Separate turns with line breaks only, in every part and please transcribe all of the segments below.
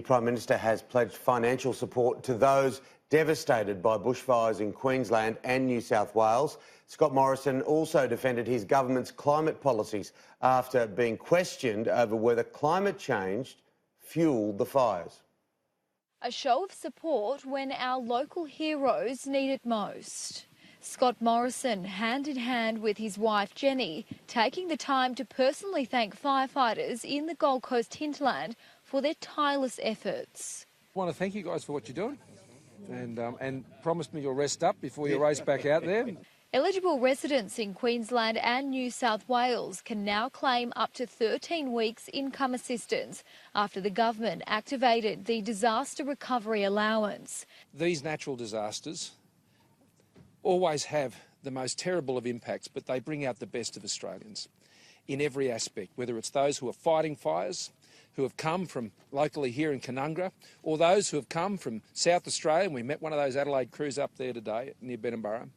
Prime Minister has pledged financial support to those devastated by bushfires in Queensland and New South Wales. Scott Morrison also defended his government's climate policies after being questioned over whether climate change fueled the fires.
A show of support when our local heroes need it most. Scott Morrison, hand in hand with his wife Jenny, taking the time to personally thank firefighters in the Gold Coast hinterland for their tireless efforts.
I want to thank you guys for what you're doing and promise me you'll rest up before you race back out there.
Eligible residents in Queensland and New South Wales can now claim up to 13 weeks income assistance after the government activated the disaster recovery allowance.
These natural disasters always have the most terrible of impacts, but they bring out the best of Australians in every aspect, whether it's those who are fighting fires, who have come from locally here in Canungra, or those who have come from South Australia, and we met one of those Adelaide crews up there today near Benenborough,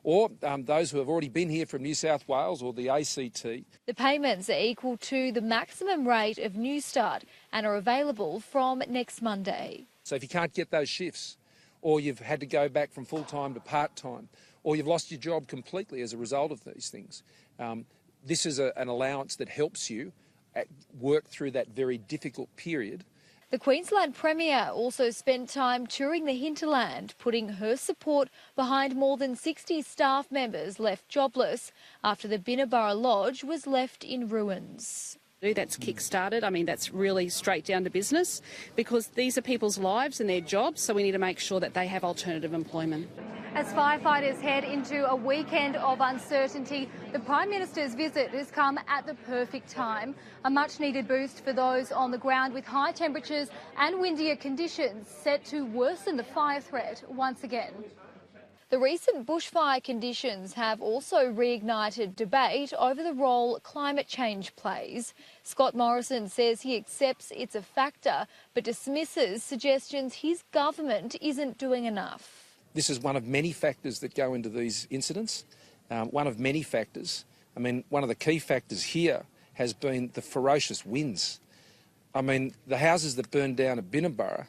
or those who have already been here from New South Wales or the ACT.
The payments are equal to the maximum rate of Newstart and are available from next Monday.
So if you can't get those shifts, or you've had to go back from full-time to part-time, or you've lost your job completely as a result of these things, this is an allowance that helps you work through that very difficult period.
The Queensland Premier also spent time touring the hinterland, putting her support behind more than 60 staff members left jobless after the Binnaburra Lodge was left in ruins.
That's kick-started. I mean, that's really straight down to business because these are people's lives and their jobs, so we need to make sure that they have alternative employment.
As firefighters head into a weekend of uncertainty, the Prime Minister's visit has come at the perfect time. A much-needed boost for those on the ground with high temperatures and windier conditions set to worsen the fire threat once again. The recent bushfire conditions have also reignited debate over the role climate change plays. Scott Morrison says he accepts it's a factor, but dismisses suggestions his government isn't doing enough.
This is one of many factors that go into these incidents, one of many factors. I mean, one of the key factors here has been the ferocious winds. I mean, the houses that burned down at Binnaburra,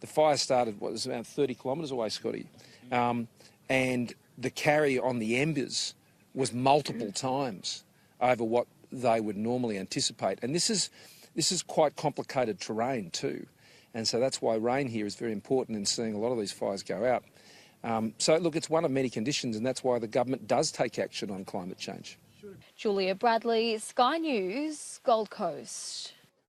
the fire started, what was about 30 kilometres away, Scotty, and the carry on the embers was multiple times over what they would normally anticipate. And this is quite complicated terrain too. And so that's why rain here is very important in seeing a lot of these fires go out. So, look, it's one of many conditions, and that's why the government does take action on climate change.
Julia Bradley, Sky News, Gold Coast.